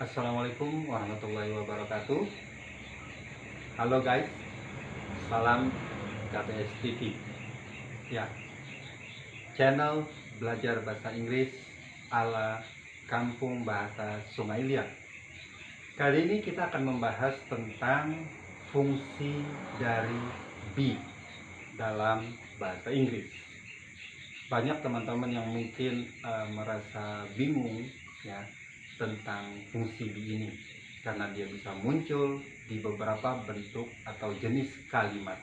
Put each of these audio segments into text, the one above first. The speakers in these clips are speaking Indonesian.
Assalamualaikum warahmatullahi wabarakatuh. Halo guys, salam KBS TV. Ya, channel belajar bahasa Inggris ala Kampung Bahasa Sungai Liat. Kali ini kita akan membahas tentang fungsi dari be dalam bahasa Inggris. Banyak teman-teman yang mungkin merasa bingung ya tentang fungsi be ini karena dia bisa muncul di beberapa bentuk atau jenis kalimat.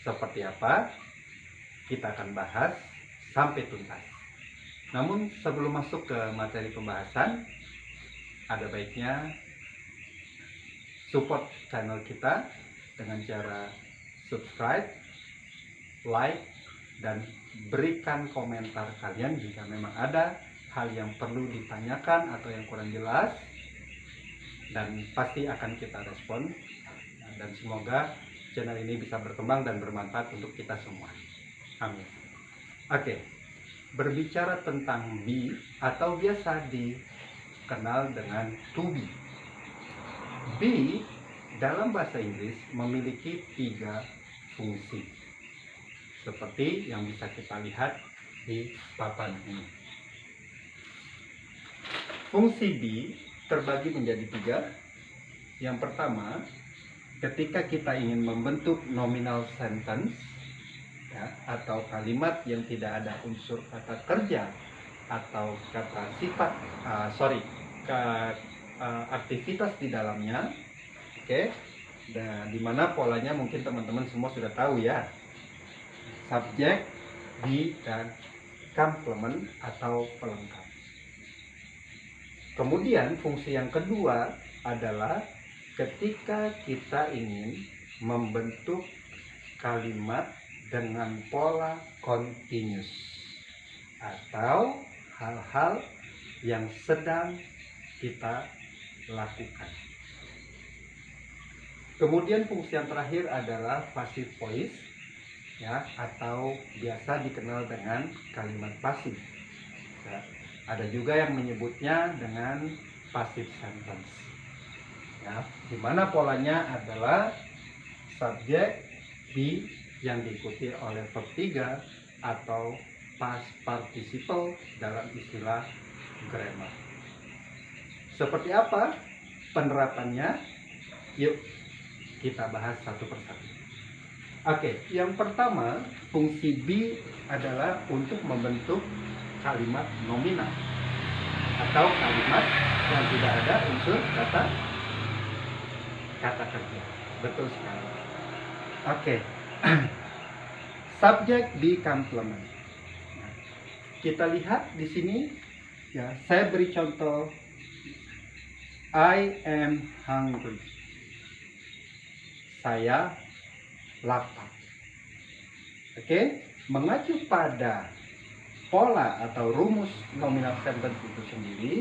Seperti apa? Kita akan bahas sampai tuntas. Namun sebelum masuk ke materi pembahasan, ada baiknya support channel kita dengan cara subscribe, like, dan berikan komentar kalian jika memang ada hal yang perlu ditanyakan atau yang kurang jelas, dan pasti akan kita respon, dan semoga channel ini bisa berkembang dan bermanfaat untuk kita semua. Amin. Oke, berbicara tentang be atau biasa dikenal dengan to be. Be dalam bahasa Inggris memiliki 3 fungsi seperti yang bisa kita lihat di papan ini. Fungsi be terbagi menjadi 3. Yang pertama, ketika kita ingin membentuk nominal sentence ya, atau kalimat yang tidak ada unsur kata kerja atau kata sifat, aktivitas di dalamnya, oke, dan dimana polanya mungkin teman-teman semua sudah tahu ya, subjek, be, dan complement atau pelengkap. Kemudian fungsi yang kedua adalah ketika kita ingin membentuk kalimat dengan pola continuous atau hal-hal yang sedang kita lakukan. Kemudian fungsi yang terakhir adalah passive voice ya, atau biasa dikenal dengan kalimat pasif ya. Ada juga yang menyebutnya dengan passive sentence ya, dimana polanya adalah subjek be yang diikuti oleh verb 3 atau past participle dalam istilah grammar. Seperti apa penerapannya? Yuk kita bahas satu persatu. Oke, yang pertama, fungsi be adalah untuk membentuk kalimat nominal atau kalimat yang tidak ada unsur kata kerja. Betul sekali. Oke. Subjek be complement. Nah, kita lihat di sini ya, saya beri contoh I am hungry. Saya lapar. Oke, mengacu pada pola atau rumus nominal sentence itu sendiri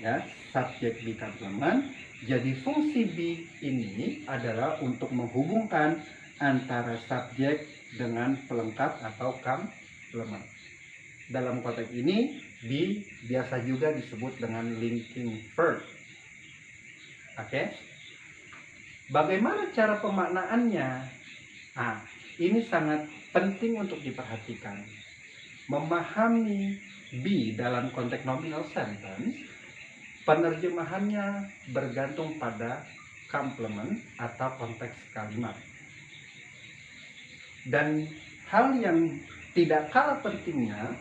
ya, subjek be complement. Jadi fungsi be ini adalah untuk menghubungkan antara subjek dengan pelengkap atau complement. Dalam konteks ini be biasa juga disebut dengan linking verb. Oke. Bagaimana cara pemaknaannya? Nah, ini sangat penting untuk diperhatikan. Memahami be dalam konteks nominal sentence, penerjemahannya bergantung pada complement atau konteks kalimat. Dan hal yang tidak kalah pentingnya,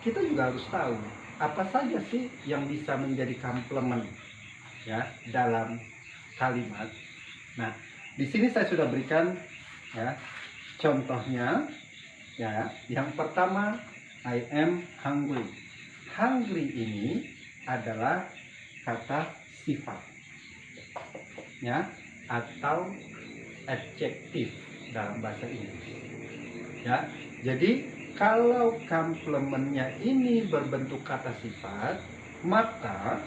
kita juga harus tahu apa saja sih yang bisa menjadi complement ya dalam kalimat. Nah, di sini saya sudah berikan ya contohnya ya. Yang pertama, I am hungry. Hungry ini adalah kata sifat ya, atau adjektif dalam bahasa Inggris ya. Jadi kalau complementnya ini berbentuk kata sifat, maka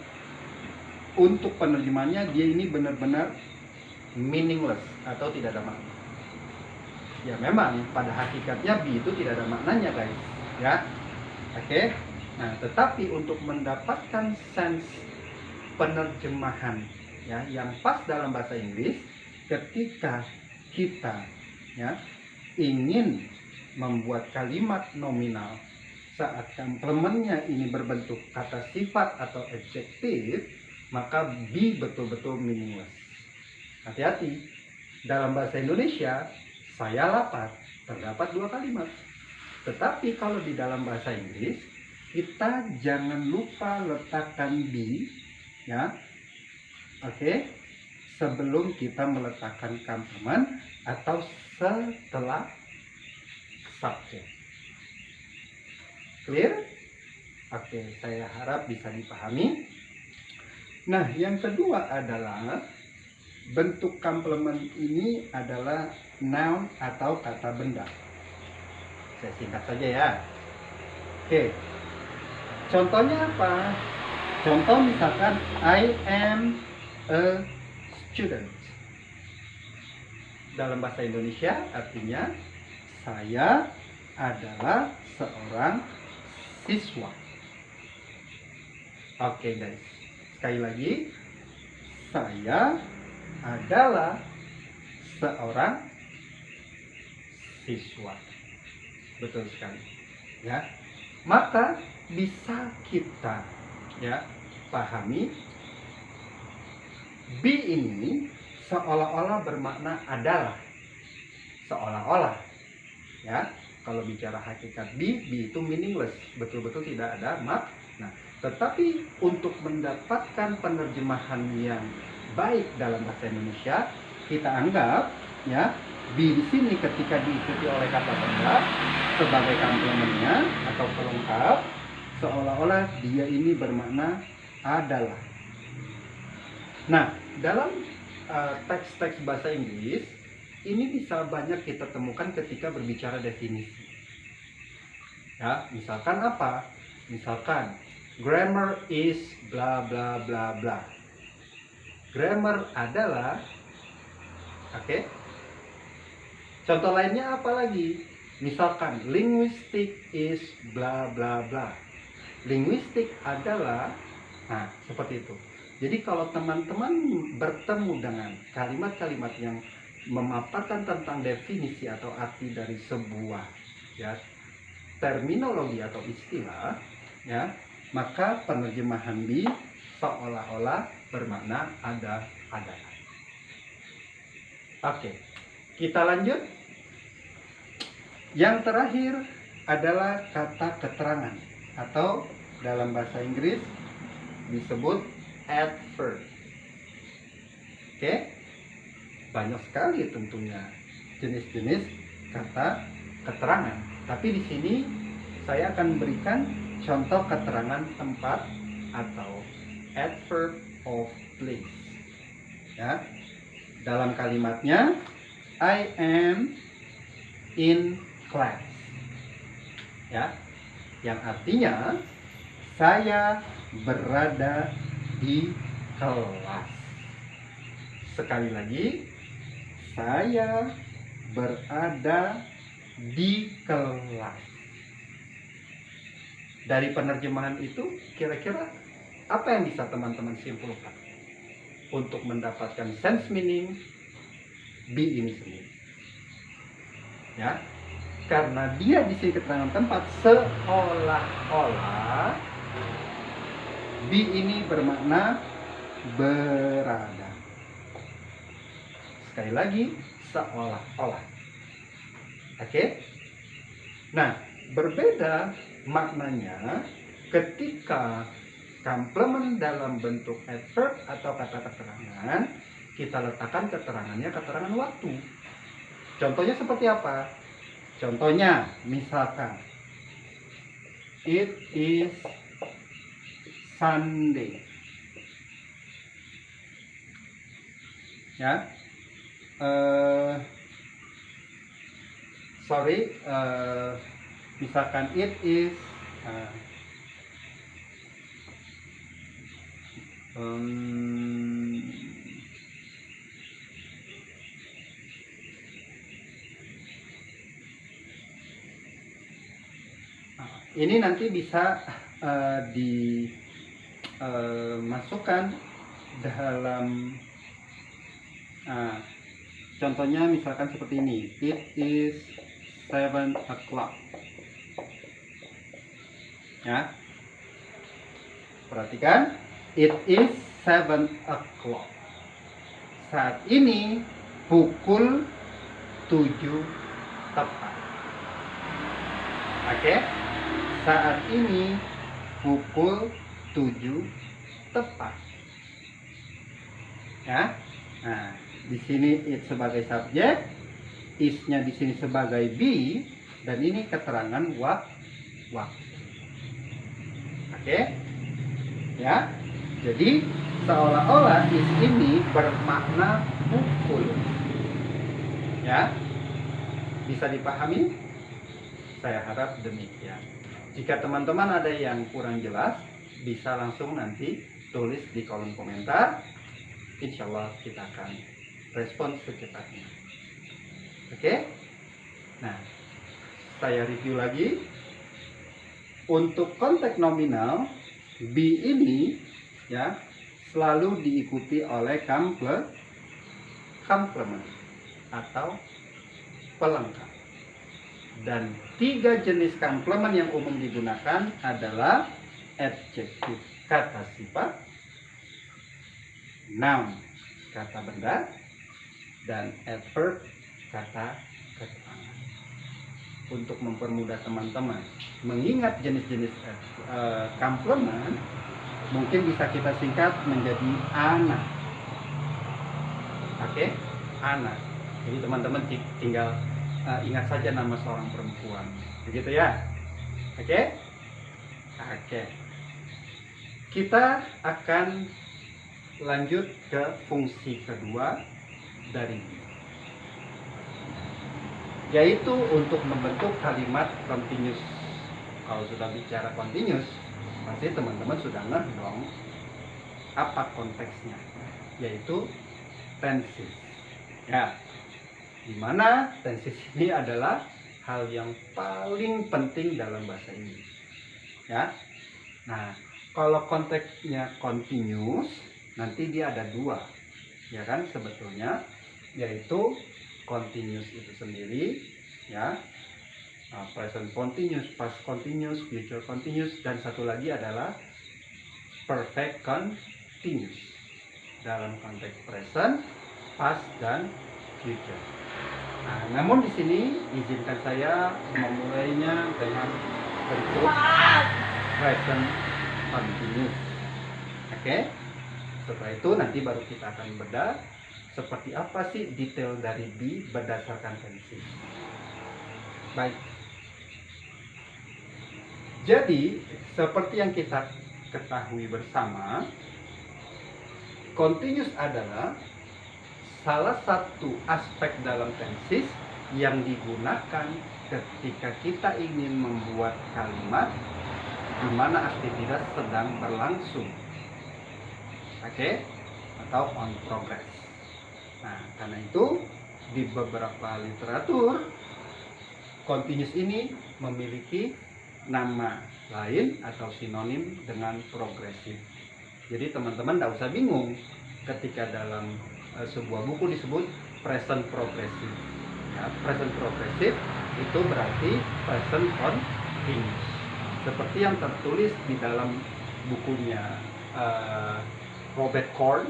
untuk penerjemahannya dia ini benar-benar meaningless atau tidak ada makna. Ya memang pada hakikatnya be itu tidak ada maknanya guys ya. Oke. Nah, tetapi untuk mendapatkan sense penerjemahan ya yang pas dalam bahasa Inggris ketika kita ya ingin membuat kalimat nominal saat komplemennya ini berbentuk kata sifat atau adjektif, maka be betul-betul meaningless. Hati-hati, dalam bahasa Indonesia saya lapar terdapat 2 kalimat, tetapi kalau di dalam bahasa Inggris kita jangan lupa letakkan be ya, oke, sebelum kita meletakkan komplement atau setelah subjek. Clear? Oke, saya harap bisa dipahami. Nah, yang kedua adalah bentuk komplement ini adalah noun atau kata benda. Saya singkat saja ya. Oke. Contohnya apa? Contoh misalkan I am a student. Dalam bahasa Indonesia artinya saya adalah seorang siswa. Oke guys, sekali lagi, saya adalah seorang siswa. Betul sekali ya. Maka bisa kita ya pahami be ini seolah-olah bermakna adalah, seolah-olah ya. Kalau bicara hakikat be itu meaningless, betul-betul tidak ada makna. Tetapi untuk mendapatkan penerjemahan yang baik dalam bahasa Indonesia, kita anggap ya be di sini ketika diikuti oleh kata benda sebagai komplementnya atau pelengkap, seolah-olah dia ini bermakna adalah. Nah, dalam teks-teks bahasa Inggris ini bisa banyak kita temukan ketika berbicara definisi. Ya, misalkan apa? Misalkan grammar is bla bla bla bla. Grammar adalah, oke. Contoh lainnya apa lagi? Misalkan linguistic is bla bla bla. Linguistik adalah, nah seperti itu. Jadi kalau teman-teman bertemu dengan kalimat-kalimat yang memaparkan tentang definisi atau arti dari sebuah ya terminologi atau istilah ya, maka penerjemahan be seolah-olah bermakna ada. Oke, kita lanjut. Yang terakhir adalah kata keterangan atau dalam bahasa Inggris disebut adverb. Oke, banyak sekali tentunya jenis-jenis kata keterangan. Tapi di sini saya akan memberikan contoh keterangan tempat atau adverb of place. Ya, dalam kalimatnya I am in class. Ya, yang artinya saya berada di kelas. Sekali lagi, saya berada di kelas. Dari penerjemahan itu kira-kira apa yang bisa teman-teman simpulkan untuk mendapatkan sense meaning be ini sendiri? Ya, karena dia di sini keterangan tempat, seolah-olah be ini bermakna berada. Sekali lagi, seolah-olah. Oke? Nah, berbeda maknanya ketika komplement dalam bentuk adverb atau kata keterangan, kita letakkan keterangannya keterangan waktu. Contohnya seperti apa? Contohnya, misalkan it is Sunday. Ya, misalkan it is ini nanti bisa masukkan dalam contohnya misalkan seperti ini, it is 7 o'clock. Ya, perhatikan, it is 7 o'clock. Saat ini pukul 7 tepat. Oke, saat ini pukul 7 tepat. Ya, nah di sini it sebagai subjek, is-nya di sini sebagai be, dan ini keterangan waktu. Oke, ya. Jadi seolah-olah is ini bermakna pukul. Ya, bisa dipahami? Saya harap demikian. Jika teman-teman ada yang kurang jelas, bisa langsung nanti tulis di kolom komentar. Insya Allah kita akan respon secepatnya. Oke? Nah, saya review lagi. Untuk konteks nominal, be ini ya selalu diikuti oleh complement atau pelengkap. Dan 3 jenis complement yang umum digunakan adalah adjective, kata sifat, noun, kata benda, dan adverb, kata keterangan. Untuk mempermudah teman-teman mengingat jenis-jenis complement, mungkin bisa kita singkat menjadi ANA. Oke, ANA. Jadi teman-teman tinggal ingat saja nama seorang perempuan, begitu ya. Oke, kita akan lanjut ke fungsi kedua dari be, yaitu untuk membentuk kalimat continuous. Kalau sudah bicara continuous, pasti teman-teman sudah ngerti dong apa konteksnya, yaitu tenses. Ya, dimana tenses ini adalah hal yang paling penting dalam bahasa Inggris. Ya, nah kalau konteksnya continuous, nanti dia ada 2, ya kan sebetulnya, yaitu continuous itu sendiri, ya, present continuous, past continuous, future continuous, dan satu lagi adalah perfect continuous dalam konteks present, past, dan future. Nah, namun di sini izinkan saya memulainya dengan bentuk present continuous. Oke, setelah itu nanti baru kita akan bedah seperti apa sih detail dari be berdasarkan tenses. Baik. Jadi, seperti yang kita ketahui bersama, continuous adalah salah satu aspek dalam tenses yang digunakan ketika kita ingin membuat kalimat di mana aktivitas sedang berlangsung. Oke? Atau on progress. Nah, karena itu di beberapa literatur continuous ini memiliki nama lain atau sinonim dengan progresif. Jadi teman-teman tidak usah bingung ketika dalam sebuah buku disebut present progressive. Ya, present progressive itu berarti present continuous. Seperti yang tertulis di dalam bukunya Robert Korn,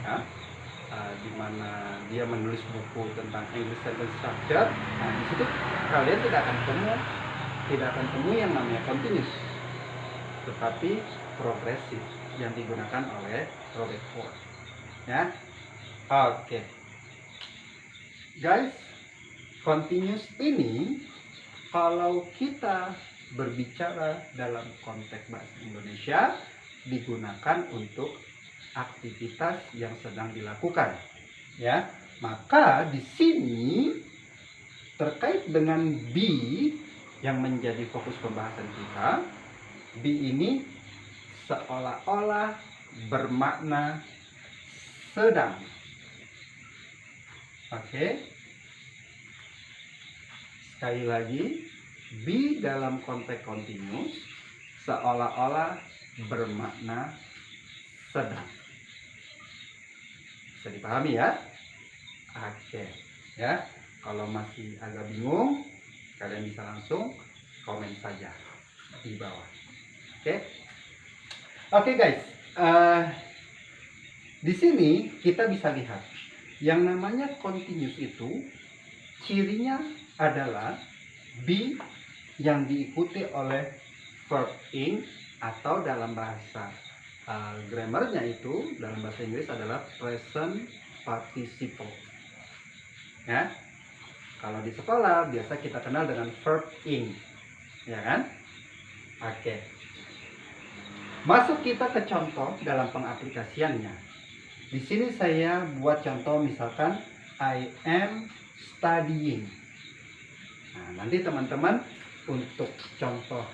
ya, di mana dia menulis buku tentang English Sentence Structure. Nah, di situ kalian tidak akan temui yang namanya continuous, tetapi progresif yang digunakan oleh Robert Korn. Ya, oke, guys, continuous ini kalau kita berbicara dalam konteks bahasa Indonesia digunakan untuk aktivitas yang sedang dilakukan. Ya, maka di sini terkait dengan be yang menjadi fokus pembahasan kita, be ini seolah-olah bermakna sedang. Oke. Sekali lagi, be dalam konteks continuous seolah-olah bermakna sedang. Bisa dipahami ya? Oke, ya. Kalau masih agak bingung, kalian bisa langsung komen saja di bawah. Oke, oke guys. Di sini kita bisa lihat yang namanya continuous itu cirinya adalah be yang diikuti oleh verb ing, atau dalam bahasa grammarnya itu dalam bahasa Inggris adalah present participle. Ya, kalau di sekolah biasa kita kenal dengan verb ing, ya kan? Oke. Masuk kita ke contoh dalam pengaplikasiannya. Di sini saya buat contoh misalkan I am studying. Nah, nanti teman-teman untuk contoh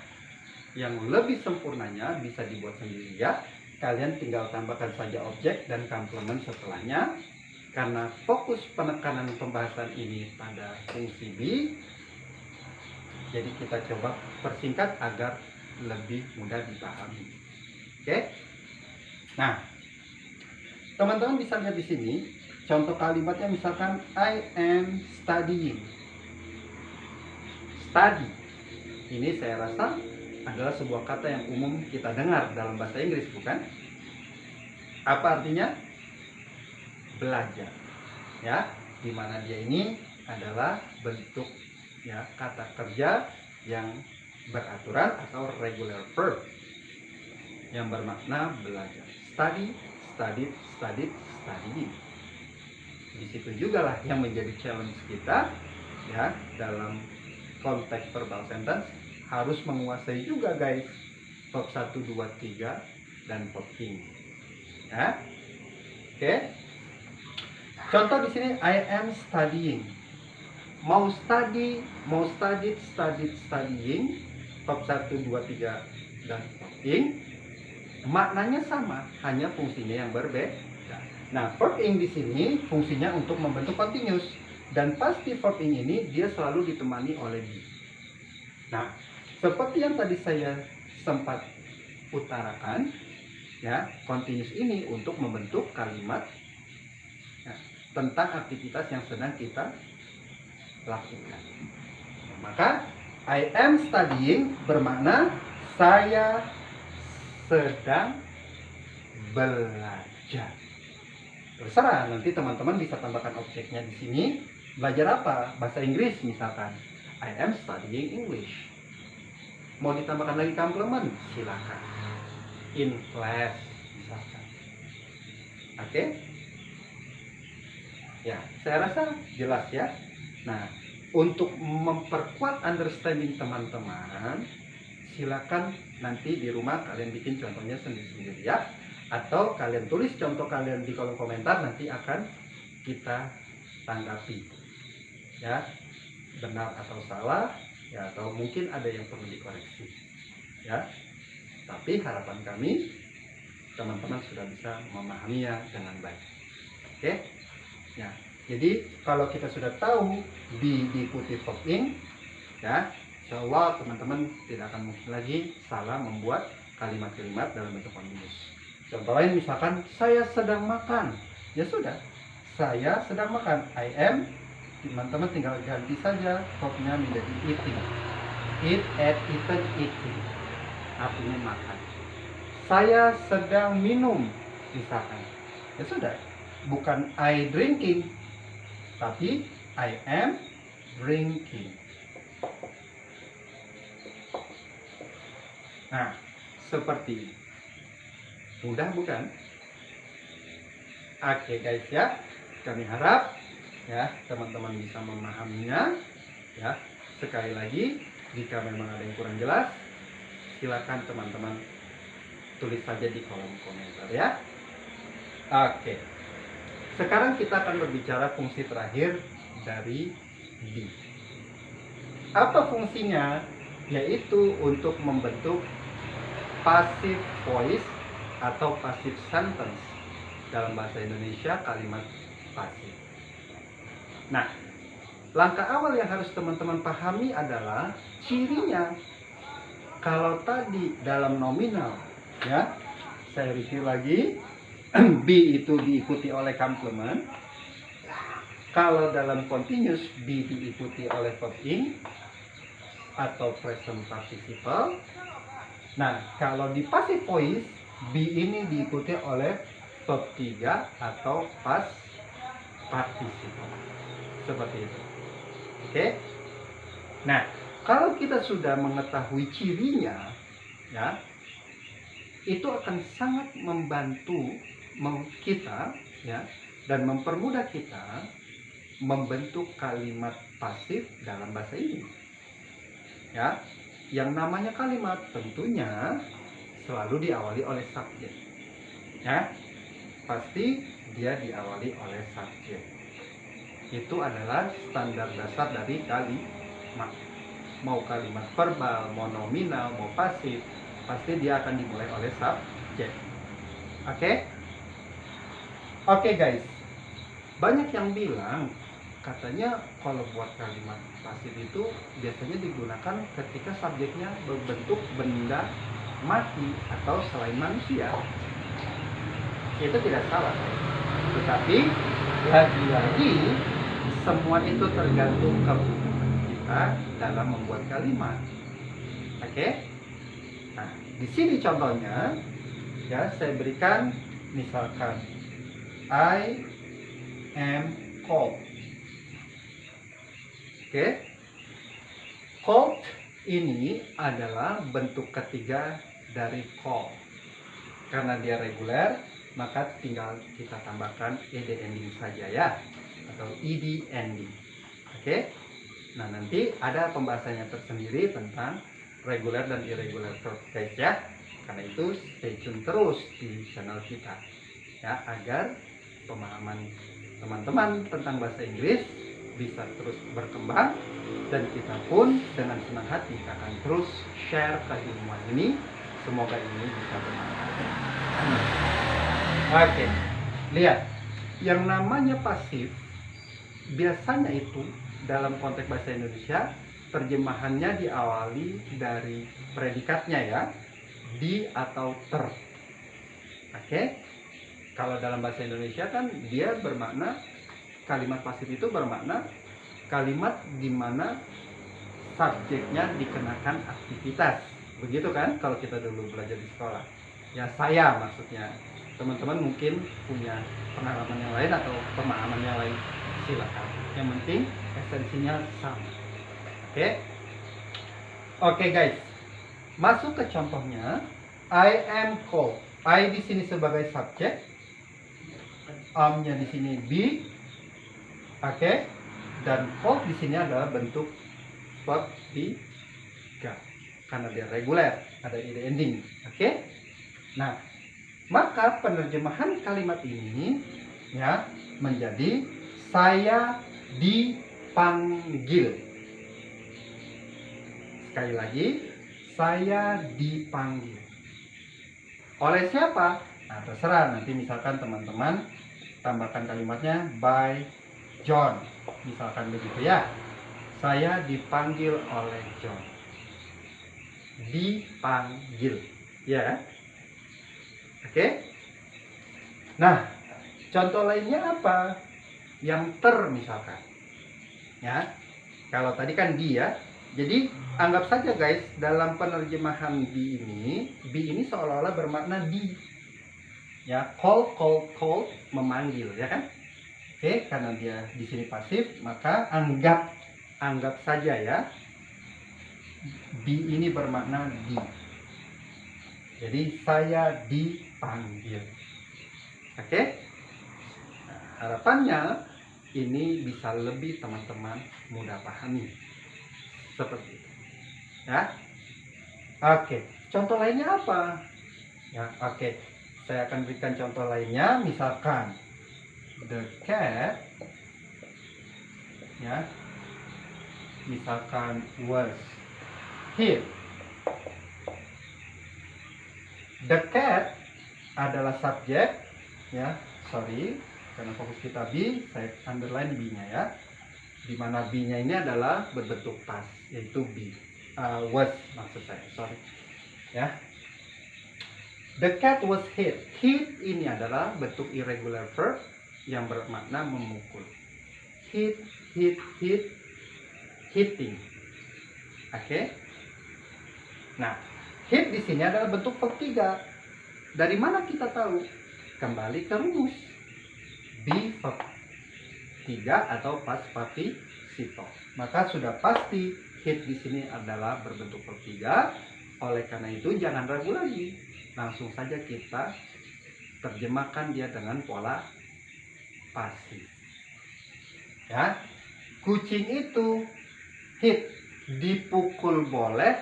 yang lebih sempurnanya bisa dibuat sendiri ya. Kalian tinggal tambahkan saja objek dan komplement setelahnya. Karena fokus penekanan pembahasan ini pada fungsi be, jadi kita coba persingkat agar lebih mudah dipahami. Oke? Nah, teman-teman bisa lihat di sini contoh kalimatnya, misalkan I am studying. Study ini saya rasa adalah sebuah kata yang umum kita dengar dalam bahasa Inggris, bukan? Apa artinya? Belajar, ya, dimana dia ini adalah bentuk ya kata kerja yang beraturan atau regular verb yang bermakna belajar. Study, studied, studied, studying. Di situ juga lah yang menjadi challenge kita ya dalam konteks verbal sentence, harus menguasai juga guys verb 1, 2, 3 dan verb ing. Ya. Oke. Contoh di sini I am studying. Mau study, mau studied, studied, studying, verb 1, 2, 3 dan verb ing maknanya sama, hanya fungsinya yang berbeda. Nah, verb ing di sini fungsinya untuk membentuk continuous, dan pasti verb ing ini dia selalu ditemani oleh be. Nah, seperti yang tadi saya sempat utarakan, ya, continuous ini untuk membentuk kalimat ya, tentang aktivitas yang sedang kita lakukan. Maka I am studying bermakna saya sedang belajar. Terserah, nanti teman-teman bisa tambahkan objeknya di sini. Belajar apa? Bahasa Inggris misalkan. I am studying English. Mau ditambahkan lagi komplement? Silakan. In class misalkan. Oke? Ya, saya rasa jelas ya. Nah, untuk memperkuat understanding teman-teman, silakan nanti di rumah kalian bikin contohnya sendiri-sendiri ya. Atau kalian tulis contoh kalian di kolom komentar, nanti akan kita tanggapi. Ya, benar atau salah, ya, atau mungkin ada yang perlu dikoreksi. Ya. Tapi harapan kami teman-teman sudah bisa memahaminya dengan baik. Oke? Ya, jadi kalau kita sudah tahu diikuti verb ing, ya, insya Allah teman-teman tidak akan mungkin lagi salah membuat kalimat-kalimat dalam bentuk continuous. Contoh lain misalkan saya sedang makan, ya sudah, saya sedang makan. I am, teman-teman tinggal ganti saja verbnya menjadi eating. Eat, ate, eaten, eating, artinya makan. Saya sedang minum, misalkan, ya sudah, bukan I drinking, tapi I am drinking. Nah, seperti ini. Mudah bukan? Oke guys ya, kami harap ya teman-teman bisa memahaminya. Ya, sekali lagi, jika memang ada yang kurang jelas, silakan teman-teman tulis saja di kolom komentar ya. Oke. Sekarang kita akan berbicara fungsi terakhir dari be. Apa fungsinya? Yaitu untuk membentuk passive voice atau passive sentence. Dalam bahasa Indonesia kalimat pasif. Nah, langkah awal yang harus teman-teman pahami adalah cirinya. Kalau tadi dalam nominal, ya, saya review lagi. be itu diikuti oleh complement. Kalau dalam continuous, be diikuti oleh verb ing atau present participle. Nah, kalau di passive voice, be ini diikuti oleh verb 3 atau past participle. Seperti itu. Oke? Nah, kalau kita sudah mengetahui cirinya, ya, itu akan sangat membantu kita, ya, dan mempermudah kita membentuk kalimat pasif dalam bahasa Inggris. Ya, yang namanya kalimat tentunya selalu diawali oleh subjek. Ya, pasti dia diawali oleh subjek. Itu adalah standar dasar dari kalimat. Mau kalimat verbal, mau nominal, mau pasif, pasti dia akan dimulai oleh subjek. Oke? Oke guys, banyak yang bilang katanya kalau buat kalimat pasif itu biasanya digunakan ketika subjeknya berbentuk benda mati atau selain manusia. Itu tidak salah, tetapi lagi-lagi semua itu tergantung kebutuhan kita dalam membuat kalimat. Oke? Nah, di sini contohnya, ya, saya berikan misalkan I am cold. Oke, cold ini adalah bentuk ketiga dari call. Karena dia reguler, maka tinggal kita tambahkan ed ending saja ya, atau ed ending. Oke, nah nanti ada pembahasannya tersendiri tentang reguler dan irregular verb guys ya. Karena itu stay tune terus di channel kita ya, agar pemahaman teman-teman tentang bahasa Inggris bisa terus berkembang, dan kita pun dengan senang hati akan terus share keilmuan ini. Semoga ini bisa bermanfaat. Oke, lihat, yang namanya pasif biasanya itu dalam konteks bahasa Indonesia terjemahannya diawali dari predikatnya ya, di atau ter. Oke, kalau dalam bahasa Indonesia kan dia bermakna, kalimat pasif itu bermakna kalimat di mana subjeknya dikenakan aktivitas. Begitu kan kalau kita dulu belajar di sekolah. Ya, saya maksudnya. Teman-teman mungkin punya pengalaman yang lain atau pemahaman yang lain, silakan. Yang penting esensinya sama. Oke? Oke guys. Masuk ke contohnya. I am cold. I di sini sebagai subjek. Am-nya di sini be. Oke, dan cold di sini adalah bentuk verb 3 karena dia reguler, ada ed ending. Oke, nah maka penerjemahan kalimat ini ya menjadi saya dipanggil. Sekali lagi, saya dipanggil oleh siapa? Nah terserah, nanti misalkan teman-teman tambahkan kalimatnya by John, misalkan begitu ya. Saya dipanggil oleh John. Dipanggil, ya. Oke. Nah, contoh lainnya apa? Yang ter misalkan. Ya. Kalau tadi kan dia, jadi anggap saja guys, dalam penerjemahan be ini seolah-olah bermakna di. Ya, call memanggil, ya kan? Oke, karena dia di sini pasif, maka anggap saja ya, be ini bermakna di. Jadi saya dipanggil. Oke? Nah, harapannya ini bisa lebih teman-teman mudah pahami. Seperti itu. Ya. Oke, contoh lainnya apa? Ya, oke. Saya akan berikan contoh lainnya, misalkan the cat, ya, misalkan was here. The cat adalah subjek, ya, sorry, karena fokus kita be, saya underline be-nya ya, dimana be-nya ini adalah berbentuk past, yaitu be, was maksud saya, sorry, ya. The cat was hit. Hit ini adalah bentuk irregular verb yang bermakna memukul. Hit, hit, hit, hitting. Oke. Nah, hit di sini adalah bentuk verb 3. Dari mana kita tahu? Kembali ke rumus. Be verb 3 atau past participle. Maka sudah pasti hit di sini adalah berbentuk verb 3. Oleh karena itu jangan ragu lagi. Langsung saja kita terjemahkan dia dengan pola pasif. Ya. Kucing itu hit, dipukul boleh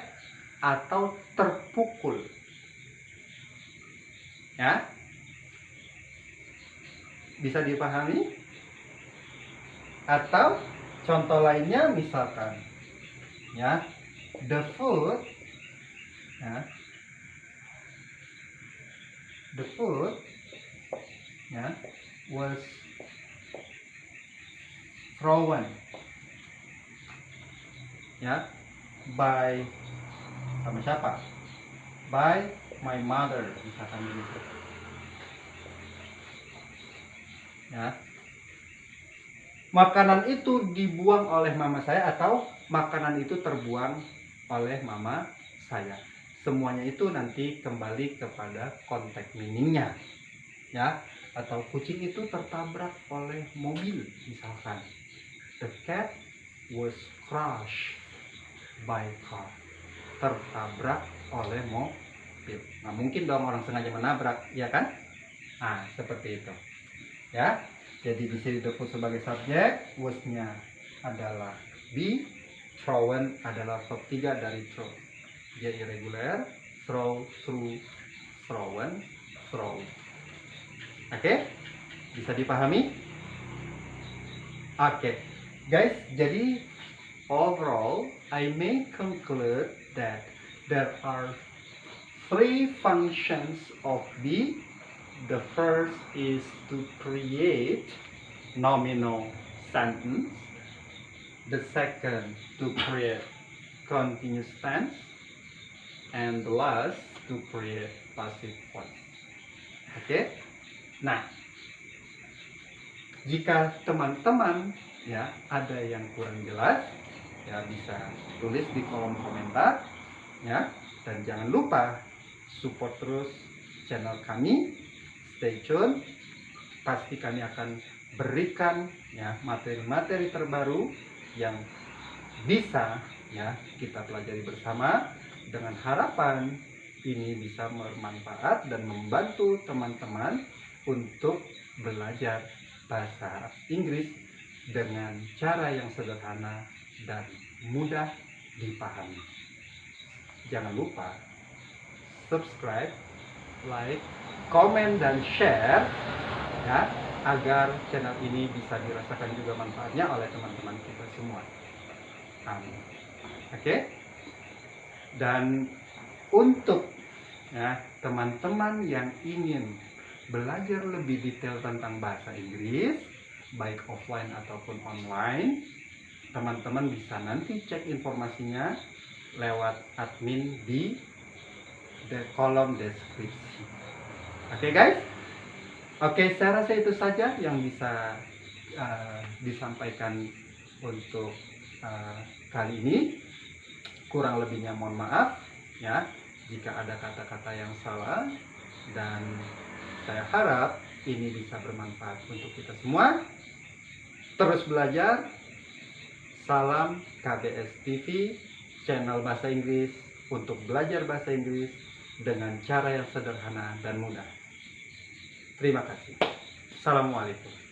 atau terpukul. Ya. Bisa dipahami? Atau contoh lainnya misalkan ya, the food ya, the food ya was thrown ya by sama siapa? By my mother, misalkan begitu. Ya. Makanan itu dibuang oleh mama saya atau makanan itu terbuang oleh mama saya. Semuanya itu nanti kembali kepada konteks meaningnya. Ya, atau kucing itu tertabrak oleh mobil misalkan. The cat was crushed by car. Tertabrak oleh mobil. Nah, mungkin dong orang sengaja menabrak, ya kan? Nah, seperti itu. Ya. Jadi di sini the food sebagai subjek, was-nya adalah be, thrown adalah verb 3 dari throw. Dia irregular, throw, through, thrown, throw. Oke? Bisa dipahami? Oke. Guys, jadi overall I may conclude that there are 3 functions of be. The first is to create nominal sentence. The second to create continuous tense. And the last to create passive voice. Oke? Nah, jika teman-teman ya ada yang kurang jelas, ya bisa tulis di kolom komentar ya, dan jangan lupa support terus channel kami. Stay tune, pasti kami akan berikan ya materi-materi terbaru yang bisa ya kita pelajari bersama, dengan harapan ini bisa bermanfaat dan membantu teman-teman untuk belajar bahasa Inggris dengan cara yang sederhana dan mudah dipahami. Jangan lupa subscribe, like, komen, dan share ya, agar channel ini bisa dirasakan juga manfaatnya oleh teman-teman kita semua. Amin. Oke. Dan untuk ya teman-teman yang ingin belajar lebih detail tentang bahasa Inggris, baik offline ataupun online, teman-teman bisa nanti cek informasinya lewat admin di kolom deskripsi. Oke guys, oke, saya rasa itu saja yang bisa disampaikan untuk kali ini. Kurang lebihnya mohon maaf ya jika ada kata-kata yang salah, dan saya harap ini bisa bermanfaat untuk kita semua. Terus belajar. Salam KBS TV, channel bahasa Inggris untuk belajar bahasa Inggris dengan cara yang sederhana dan mudah. Terima kasih. Assalamualaikum.